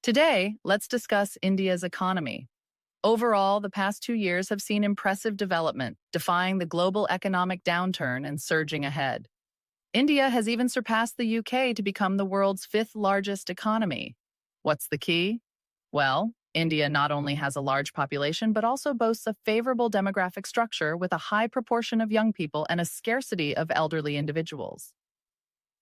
Today, let's discuss India's economy. Overall, the past 2 years have seen impressive development, defying the global economic downturn and surging ahead. India has even surpassed the UK to become the world's fifth largest economy. What's the key? Well, India not only has a large population, but also boasts a favorable demographic structure with a high proportion of young people and a scarcity of elderly individuals.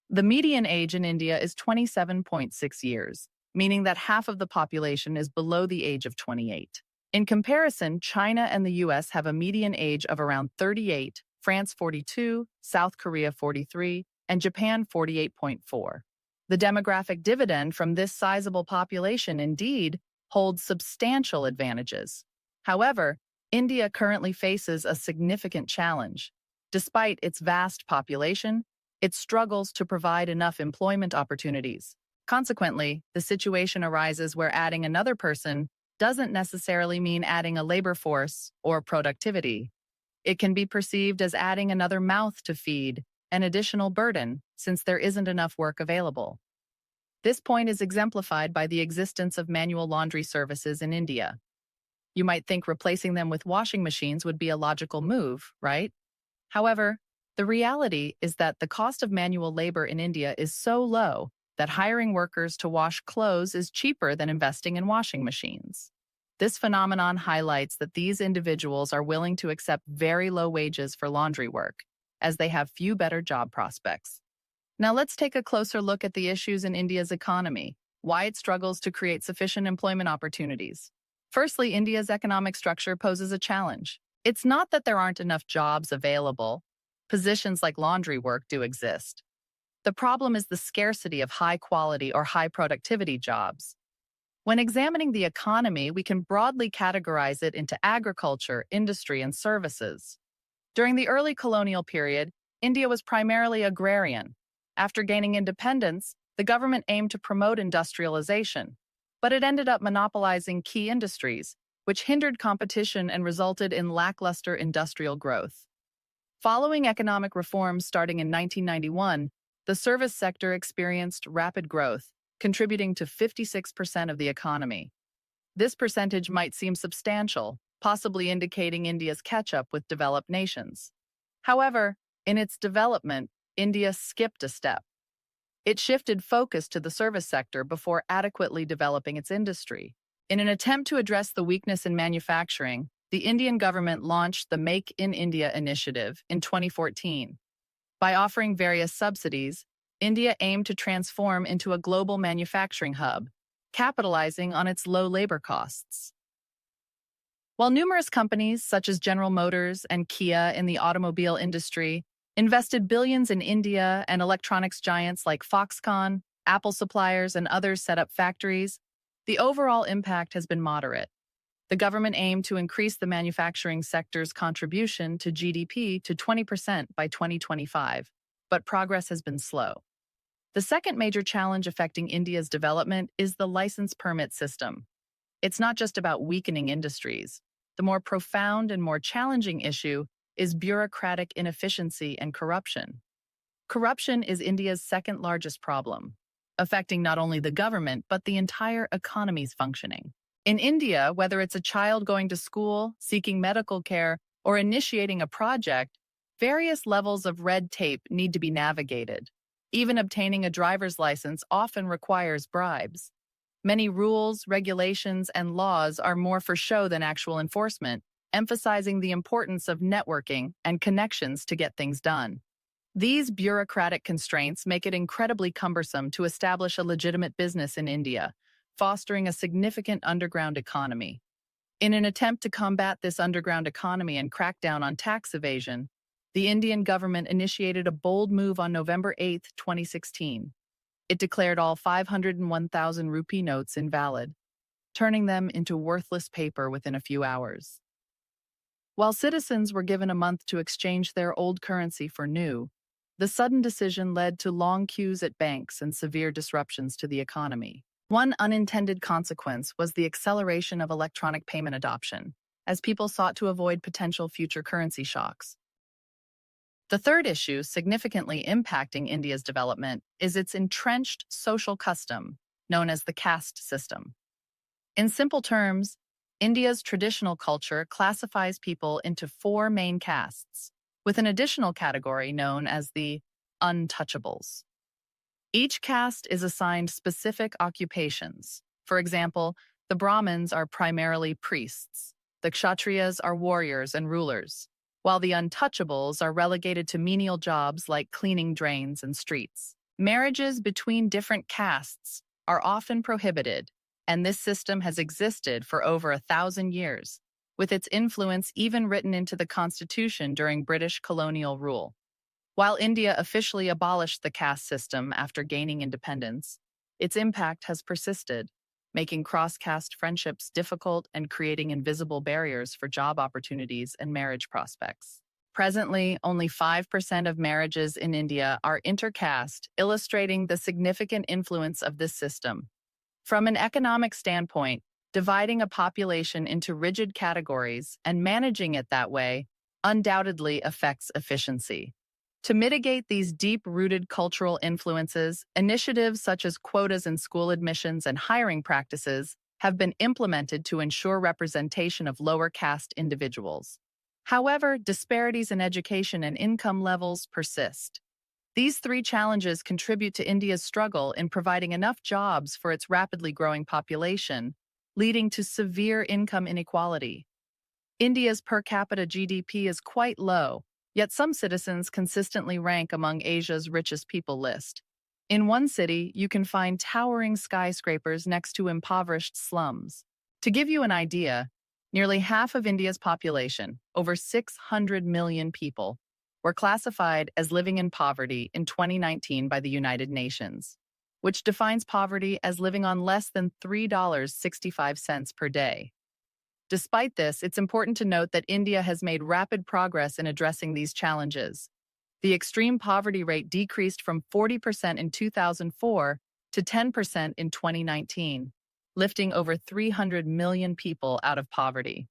The median age in India is 27.6 years, meaning that half of the population is below the age of 28. In comparison, China and the US have a median age of around 38, France 42, South Korea 43, and Japan 48.4. The demographic dividend from this sizable population indeed holds substantial advantages. However, India currently faces a significant challenge. Despite its vast population, it struggles to provide enough employment opportunities. Consequently, the situation arises where adding another person doesn't necessarily mean adding a labor force or productivity. It can be perceived as adding another mouth to feed, an additional burden, since there isn't enough work available. This point is exemplified by the existence of manual laundry services in India. You might think replacing them with washing machines would be a logical move, right? However, the reality is that the cost of manual labor in India is so low that hiring workers to wash clothes is cheaper than investing in washing machines. This phenomenon highlights that these individuals are willing to accept very low wages for laundry work, as they have few better job prospects. Now let's take a closer look at the issues in India's economy, why it struggles to create sufficient employment opportunities. Firstly, India's economic structure poses a challenge. It's not that there aren't enough jobs available. Positions like laundry work do exist. The problem is the scarcity of high-quality or high-productivity jobs. When examining the economy, we can broadly categorize it into agriculture, industry, and services. During the early colonial period, India was primarily agrarian. After gaining independence, the government aimed to promote industrialization, but it ended up monopolizing key industries, which hindered competition and resulted in lackluster industrial growth. Following economic reforms starting in 1991, the service sector experienced rapid growth, contributing to 56% of the economy. This percentage might seem substantial, possibly indicating India's catch-up with developed nations. However, in its development, India skipped a step. It shifted focus to the service sector before adequately developing its industry. In an attempt to address the weakness in manufacturing, the Indian government launched the Make in India initiative in 2014. By offering various subsidies, India aimed to transform into a global manufacturing hub, capitalizing on its low labor costs. While numerous companies, such as General Motors and Kia in the automobile industry, invested billions in India, and electronics giants like Foxconn, Apple suppliers, and others set up factories, the overall impact has been moderate. The government aimed to increase the manufacturing sector's contribution to GDP to 20% by 2025, but progress has been slow. The second major challenge affecting India's development is the license permit system. It's not just about weakening industries. The more profound and more challenging issue is bureaucratic inefficiency and corruption. Corruption is India's second largest problem, affecting not only the government but the entire economy's functioning. In India, whether it's a child going to school, seeking medical care, or initiating a project, various levels of red tape need to be navigated. Even obtaining a driver's license often requires bribes. Many rules, regulations, and laws are more for show than actual enforcement, emphasizing the importance of networking and connections to get things done. These bureaucratic constraints make it incredibly cumbersome to establish a legitimate business in India, fostering a significant underground economy. In an attempt to combat this underground economy and crack down on tax evasion, the Indian government initiated a bold move on November 8, 2016. It declared all 501,000 rupee notes invalid, turning them into worthless paper within a few hours. While citizens were given a month to exchange their old currency for new, the sudden decision led to long queues at banks and severe disruptions to the economy. One unintended consequence was the acceleration of electronic payment adoption, as people sought to avoid potential future currency shocks. The third issue significantly impacting India's development is its entrenched social custom, known as the caste system. In simple terms, India's traditional culture classifies people into four main castes, with an additional category known as the untouchables. Each caste is assigned specific occupations. For example, the Brahmins are primarily priests, the Kshatriyas are warriors and rulers, while the untouchables are relegated to menial jobs like cleaning drains and streets. Marriages between different castes are often prohibited, and this system has existed for over 1,000 years, with its influence even written into the constitution during British colonial rule. While India officially abolished the caste system after gaining independence, its impact has persisted, making cross-caste friendships difficult and creating invisible barriers for job opportunities and marriage prospects. Presently, only 5% of marriages in India are intercaste, illustrating the significant influence of this system. From an economic standpoint, dividing a population into rigid categories and managing it that way undoubtedly affects efficiency. To mitigate these deep-rooted cultural influences, initiatives such as quotas in school admissions and hiring practices have been implemented to ensure representation of lower caste individuals. However, disparities in education and income levels persist. These three challenges contribute to India's struggle in providing enough jobs for its rapidly growing population, leading to severe income inequality. India's per capita GDP is quite low, yet some citizens consistently rank among Asia's richest people list. In one city, you can find towering skyscrapers next to impoverished slums. To give you an idea, nearly half of India's population, over 600 million people, were classified as living in poverty in 2019 by the United Nations, which defines poverty as living on less than $3.65 per day. Despite this, it's important to note that India has made rapid progress in addressing these challenges. The extreme poverty rate decreased from 40% in 2004 to 10% in 2019, lifting over 300 million people out of poverty.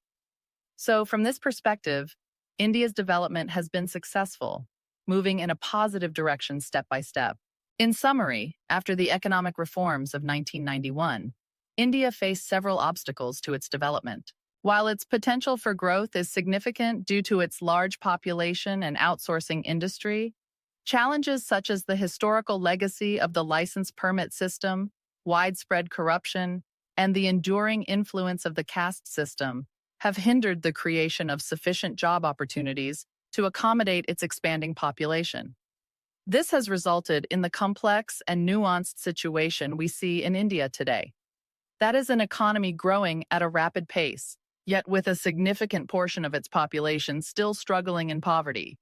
So, from this perspective, India's development has been successful, moving in a positive direction step by step. In summary, after the economic reforms of 1991, India faced several obstacles to its development. While its potential for growth is significant due to its large population and outsourcing industry, challenges such as the historical legacy of the license permit system, widespread corruption, and the enduring influence of the caste system have hindered the creation of sufficient job opportunities to accommodate its expanding population. This has resulted in the complex and nuanced situation we see in India today. That is an economy growing at a rapid pace, yet with a significant portion of its population still struggling in poverty.